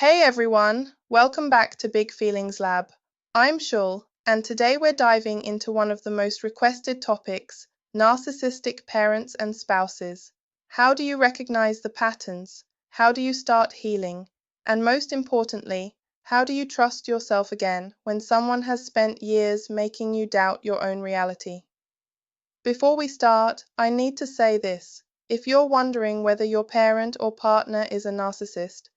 Hey everyone, welcome back to Big Feelings Lab. I'm Shul, and today we're diving into one of the most requested topics, narcissistic parents and spouses. How do you recognize the patterns? How do you start healing? And most importantly, how do you trust yourself again when someone has spent years making you doubt your own reality? Before we start, I need to say this. If you're wondering whether your parent or partner is a narcissist,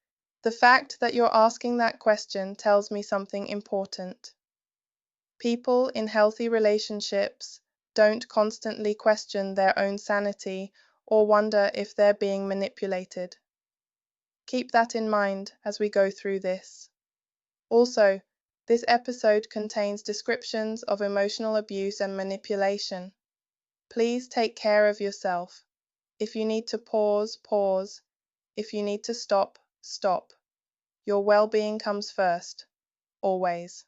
the fact that you're asking that question tells me something important. People in healthy relationships don't constantly question their own sanity or wonder if they're being manipulated. Keep that in mind as we go through this. Also, this episode contains descriptions of emotional abuse and manipulation. Please take care of yourself. If you need to pause, pause. If you need to stop, stop. Your well-being comes first, always.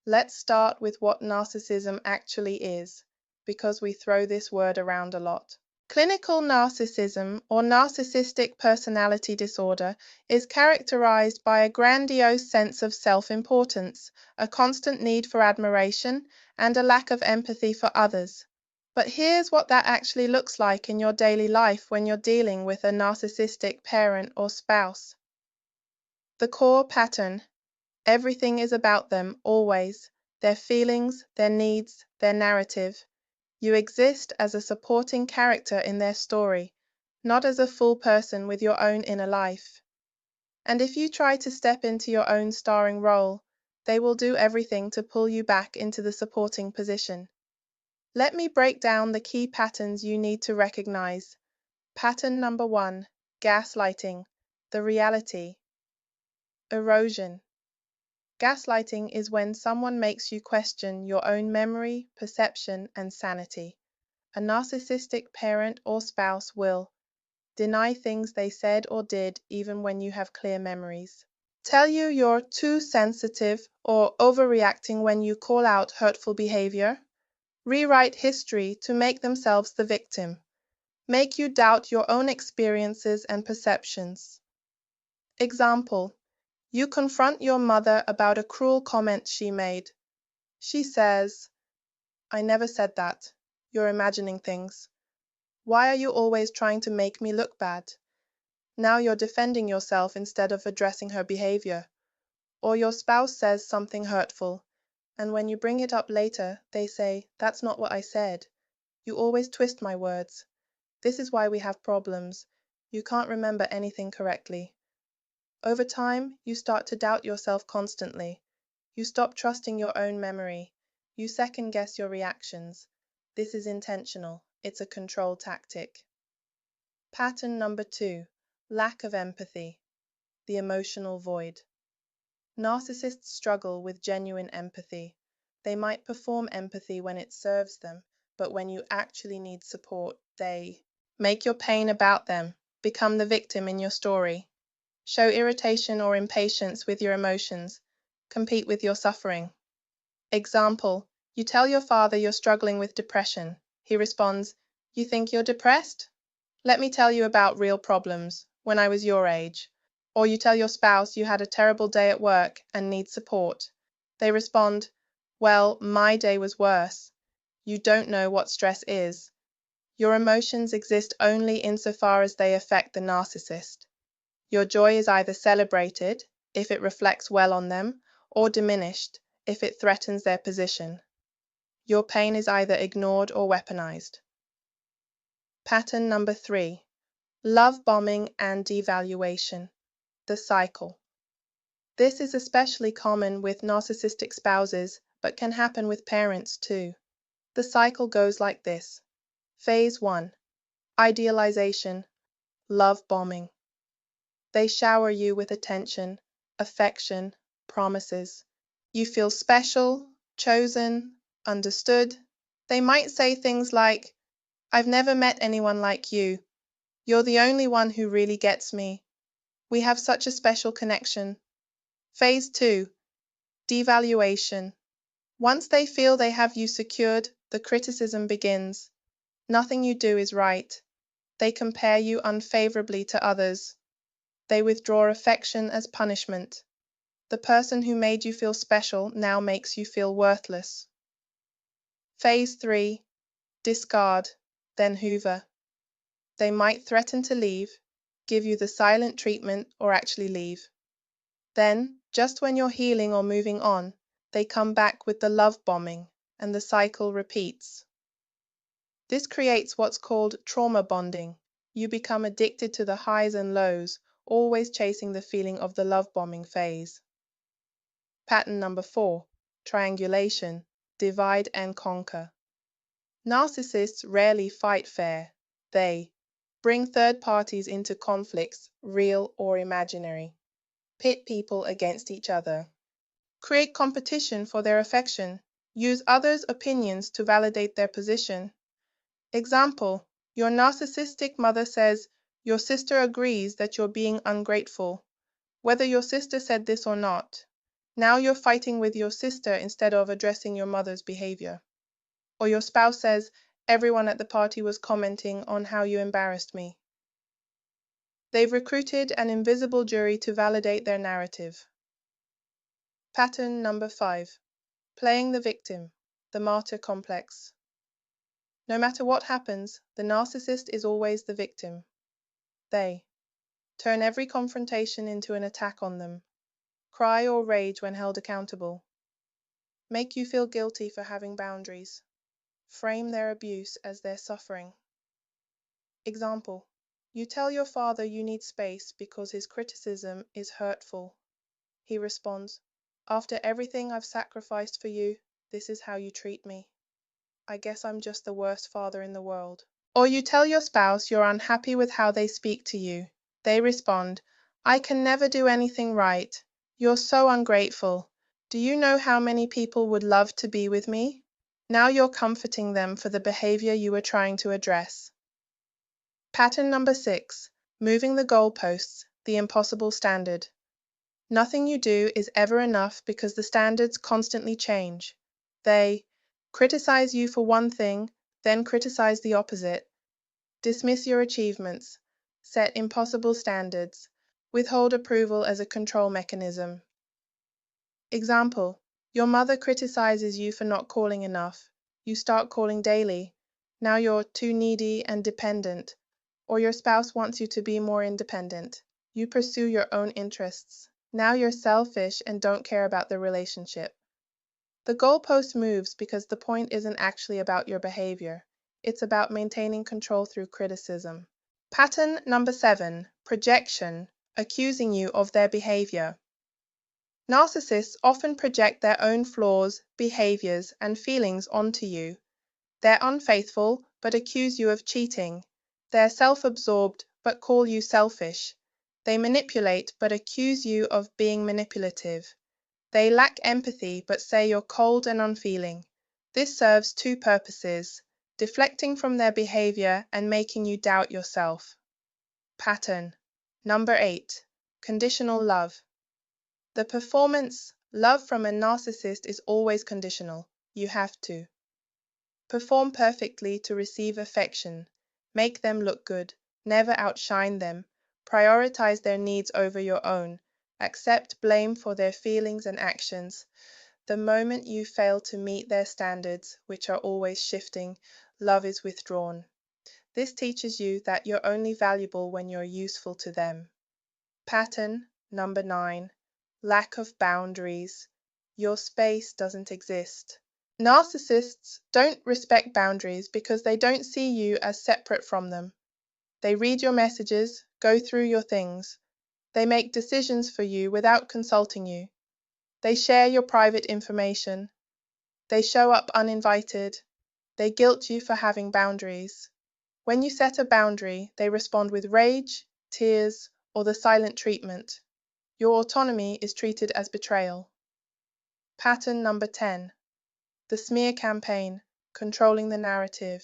Let's start with what narcissism actually is, because we throw this word around a lot. Clinical narcissism, or narcissistic personality disorder, is characterized by a grandiose sense of self-importance, a constant need for admiration, and a lack of empathy for others. But here's what that actually looks like in your daily life when you're dealing with a narcissistic parent or spouse. The core pattern: everything is about them, always. Their feelings, their needs, their narrative. You exist as a supporting character in their story, not as a full person with your own inner life. And if you try to step into your own starring role, they will do everything to pull you back into the supporting position. Let me break down the key patterns you need to recognize. Pattern number 1, gaslighting, the reality. Erosion. Gaslighting is when someone makes you question your own memory, perception, and sanity. A narcissistic parent or spouse will deny things they said or did even when you have clear memories. Tell you you're too sensitive or overreacting when you call out hurtful behavior. Rewrite history to make themselves the victim. Make you doubt your own experiences and perceptions. Example: you confront your mother about a cruel comment she made. She says, "I never said that. You're imagining things. Why are you always trying to make me look bad?" Now you're defending yourself instead of addressing her behavior. Or your spouse says something hurtful, and when you bring it up later, they say, "That's not what I said. You always twist my words. This is why we have problems. You can't remember anything correctly." Over time, you start to doubt yourself constantly. You stop trusting your own memory. You second-guess your reactions. This is intentional. It's a control tactic. Pattern number 2, lack of empathy, the emotional void. Narcissists struggle with genuine empathy. They might perform empathy when it serves them, but when you actually need support, they make your pain about them, become the victim in your story. Show irritation or impatience with your emotions. Compete with your suffering. Example: you tell your father you're struggling with depression. He responds, "You think you're depressed? Let me tell you about real problems, when I was your age." Or you tell your spouse you had a terrible day at work and need support. They respond, "Well, my day was worse." You don't know what stress is. Your emotions exist only insofar as they affect the narcissist. Your joy is either celebrated, if it reflects well on them, or diminished, if it threatens their position. Your pain is either ignored or weaponized. Pattern number 3, love bombing and devaluation, the cycle. This is especially common with narcissistic spouses, but can happen with parents too. The cycle goes like this. Phase 1, idealization, love bombing. They shower you with attention, affection, promises. You feel special, chosen, understood. They might say things like, "I've never met anyone like you. You're the only one who really gets me. We have such a special connection." Phase 2, devaluation. Once they feel they have you secured, the criticism begins. Nothing you do is right. They compare you unfavorably to others. They withdraw affection as punishment. The person who made you feel special now makes you feel worthless. Phase 3. Discard, then hoover. They might threaten to leave, give you the silent treatment, or actually leave. Then, just when you're healing or moving on, they come back with the love bombing, and the cycle repeats. This creates what's called trauma bonding. You become addicted to the highs and lows, always chasing the feeling of the love bombing phase. Pattern number 4. Triangulation, divide and conquer. Narcissists rarely fight fair. They bring third parties into conflicts, real or imaginary. Pit people against each other. Create competition for their affection. Use others' opinions to validate their position. Example, your narcissistic mother says, your sister agrees that you're being ungrateful, whether your sister said this or not. Now you're fighting with your sister instead of addressing your mother's behavior. Or your spouse says, everyone at the party was commenting on how you embarrassed me. They've recruited an invisible jury to validate their narrative. Pattern number 5. Playing the victim, the martyr complex. No matter what happens, the narcissist is always the victim. They turn every confrontation into an attack on them, cry or rage when held accountable, make you feel guilty for having boundaries, frame their abuse as their suffering. Example, you tell your father you need space because his criticism is hurtful. He responds, after everything I've sacrificed for you, this is how you treat me. I guess I'm just the worst father in the world. Or you tell your spouse you're unhappy with how they speak to you. They respond, I can never do anything right. You're so ungrateful. Do you know how many people would love to be with me? Now you're comforting them for the behavior you were trying to address. Pattern number 6. Moving the goalposts, the impossible standard. Nothing you do is ever enough because the standards constantly change. They criticize you for one thing, then criticize the opposite, dismiss your achievements, set impossible standards, withhold approval as a control mechanism. Example, your mother criticizes you for not calling enough. You start calling daily. Now you're too needy and dependent. Or your spouse wants you to be more independent. You pursue your own interests. Now you're selfish and don't care about the relationship. The goalpost moves because the point isn't actually about your behavior. It's about maintaining control through criticism. Pattern number 7. Projection, accusing you of their behavior. Narcissists often project their own flaws, behaviors, and feelings onto you. They're unfaithful, but accuse you of cheating. They're self-absorbed, but call you selfish. They manipulate, but accuse you of being manipulative. They lack empathy, but say you're cold and unfeeling. This serves two purposes: deflecting from their behavior and making you doubt yourself. Pattern number 8. Conditional love. The performance love from a narcissist is always conditional. You have to perform perfectly to receive affection, make them look good, never outshine them, prioritize their needs over your own, accept blame for their feelings and actions. The moment you fail to meet their standards, which are always shifting, love is withdrawn. This teaches you that you're only valuable when you're useful to them. Pattern number 9. Lack of boundaries. Your space doesn't exist. Narcissists don't respect boundaries because they don't see you as separate from them. They read your messages, go through your things. They make decisions for you without consulting you. They share your private information. They show up uninvited. They guilt you for having boundaries. When you set a boundary, they respond with rage, tears, or the silent treatment. Your autonomy is treated as betrayal. Pattern number 10. The smear campaign, controlling the narrative.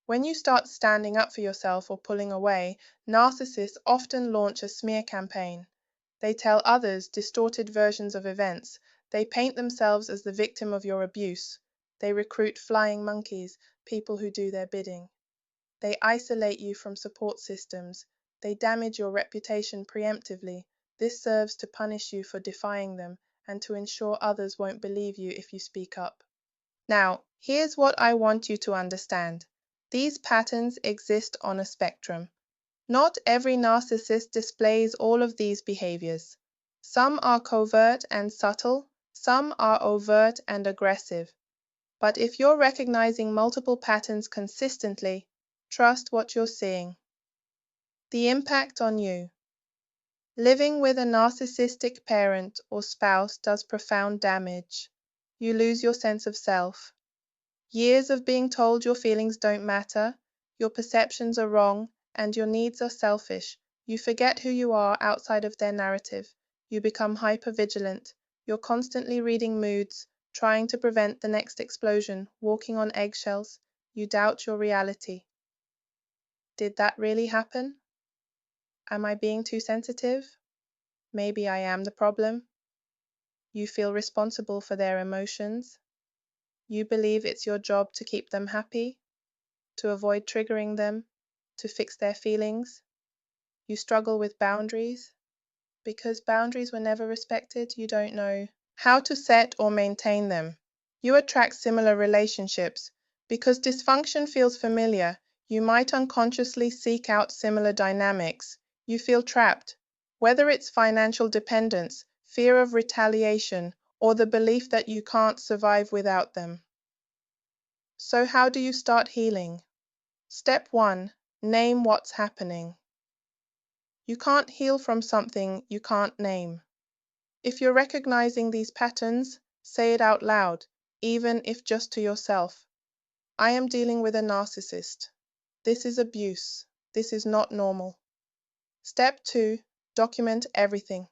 When you start standing up for yourself or pulling away, narcissists often launch a smear campaign. They tell others distorted versions of events. They paint themselves as the victim of your abuse. They recruit flying monkeys, people who do their bidding. They isolate you from support systems. They damage your reputation preemptively. This serves to punish you for defying them and to ensure others won't believe you if you speak up. Now, here's what I want you to understand. These patterns exist on a spectrum. Not every narcissist displays all of these behaviors. Some are covert and subtle, some are overt and aggressive. But if you're recognizing multiple patterns consistently, trust what you're seeing. The impact on you. Living with a narcissistic parent or spouse does profound damage. You lose your sense of self. Years of being told your feelings don't matter, your perceptions are wrong, and your needs are selfish. You forget who you are outside of their narrative. You become hypervigilant. You're constantly reading moods, trying to prevent the next explosion, walking on eggshells. You doubt your reality. Did that really happen? Am I being too sensitive? Maybe I am the problem. You feel responsible for their emotions. You believe it's your job to keep them happy, to avoid triggering them, to fix their feelings. You struggle with boundaries. Because boundaries were never respected, you don't know how to set or maintain them. You attract similar relationships. Because dysfunction feels familiar, you might unconsciously seek out similar dynamics. You feel trapped, whether it's financial dependence, fear of retaliation, or the belief that you can't survive without them. So how do you start healing? Step 1. Name what's happening. You can't heal from something you can't name. If you're recognizing these patterns, say it out loud, even if just to yourself. I am dealing with a narcissist. This is abuse. This is not normal. Step 2. Document everything.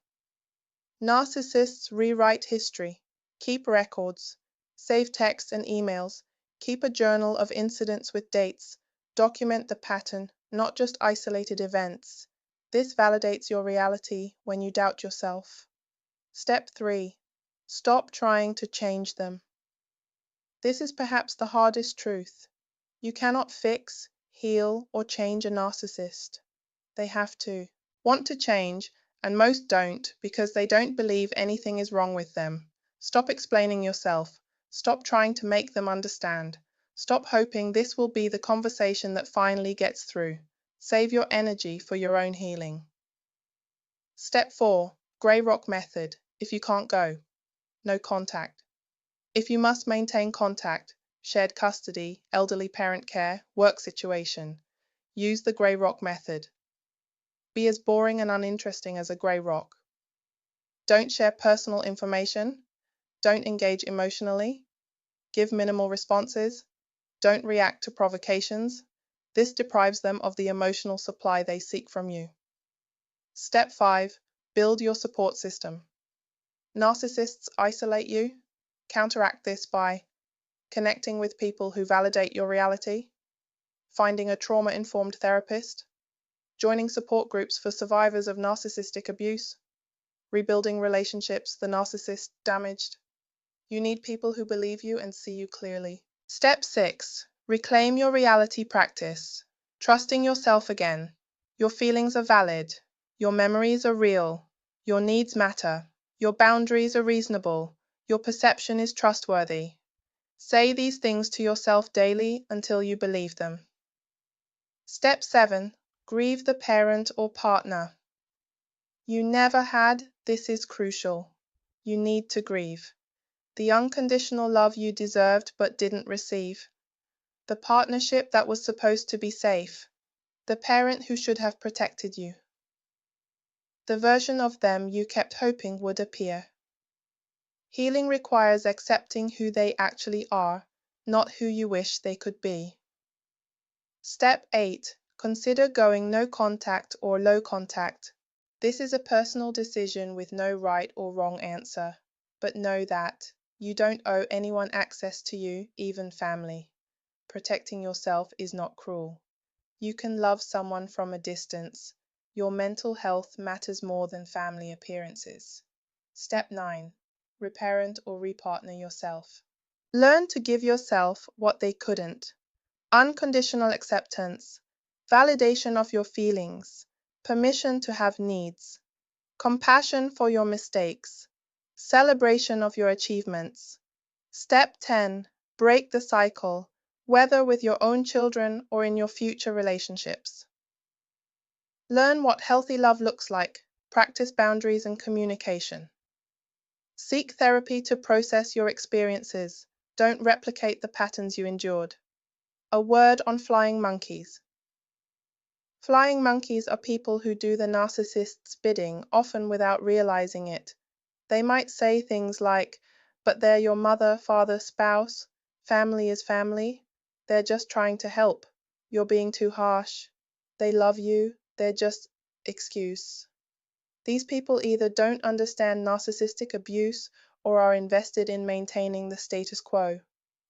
Narcissists rewrite history. Keep records. Save texts and emails. Keep a journal of incidents with dates. Document the pattern, not just isolated events. This validates your reality when you doubt yourself. Step 3. Stop trying to change them. This is perhaps the hardest truth. You cannot fix, heal, or change a narcissist. They have to want to change, and most don't because they don't believe anything is wrong with them. Stop explaining yourself. Stop trying to make them understand. Stop hoping this will be the conversation that finally gets through. Save your energy for your own healing. Step 4. Grey rock method. If you can't go, no contact. If you must maintain contact, shared custody, elderly parent care, work situation, use the grey rock method. Be as boring and uninteresting as a grey rock. Don't share personal information. Don't engage emotionally. Give minimal responses. Don't react to provocations. This deprives them of the emotional supply they seek from you. Step 5. Build your support system. Narcissists isolate you. Counteract this by connecting with people who validate your reality, finding a trauma-informed therapist, joining support groups for survivors of narcissistic abuse, rebuilding relationships the narcissist damaged. You need people who believe you and see you clearly. Step 6. Reclaim your reality practice. Trusting yourself again. Your feelings are valid. Your memories are real. Your needs matter. Your boundaries are reasonable. Your perception is trustworthy. Say these things to yourself daily until you believe them. Step 7. Grieve the parent or partner you never had. This is crucial. You need to grieve the unconditional love you deserved but didn't receive, the partnership that was supposed to be safe, the parent who should have protected you, the version of them you kept hoping would appear. Healing requires accepting who they actually are, not who you wish they could be. Step 8. Consider going no contact or low contact. This is a personal decision with no right or wrong answer, but know that you don't owe anyone access to you, even family. Protecting yourself is not cruel. You can love someone from a distance. Your mental health matters more than family appearances. Step 9. Reparent or repartner yourself. Learn to give yourself what they couldn't. Unconditional acceptance, validation of your feelings, permission to have needs, compassion for your mistakes, celebration of your achievements. Step 10. Break the cycle, whether with your own children or in your future relationships. Learn what healthy love looks like. Practice boundaries and communication. Seek therapy to process your experiences. Don't replicate the patterns you endured. A word on flying monkeys. Flying monkeys are people who do the narcissist's bidding, often without realizing it. They might say things like, "But they're your mother, father, spouse. Family is family. They're just trying to help. You're being too harsh. They love you. They're just excuse." These people either don't understand narcissistic abuse or are invested in maintaining the status quo.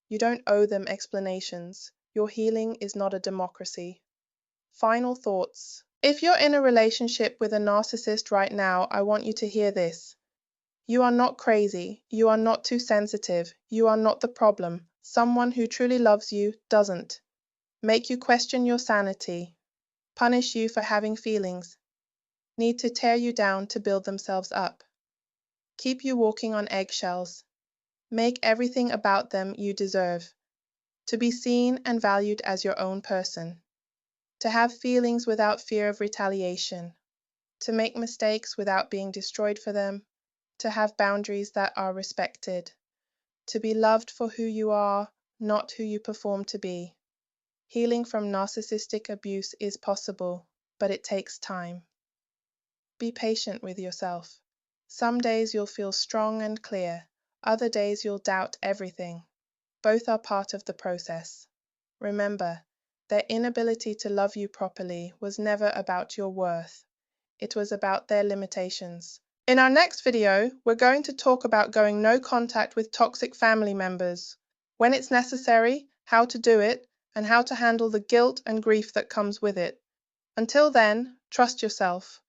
You don't owe them explanations. Your healing is not a democracy. Final thoughts. If you're in a relationship with a narcissist right now, I want you to hear this. You are not crazy. You are not too sensitive. You are not the problem. Someone who truly loves you doesn't make you question your sanity, punish you for having feelings, need to tear you down to build themselves up, keep you walking on eggshells, make everything about them you deserve, to be seen and valued as your own person, to have feelings without fear of retaliation, to make mistakes without being destroyed for them, to have boundaries that are respected, to be loved for who you are, not who you perform to be. Healing from narcissistic abuse is possible, but it takes time. Be patient with yourself. Some days you'll feel strong and clear, other days you'll doubt everything. Both are part of the process. Remember, their inability to love you properly was never about your worth. It was about their limitations. In our next video, we're going to talk about going no contact with toxic family members, when it's necessary, how to do it, and how to handle the guilt and grief that comes with it. Until then, trust yourself.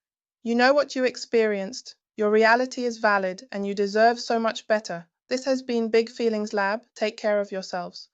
You know what you experienced, your reality is valid, and you deserve so much better. This has been Big Feelings Lab. Take care of yourselves.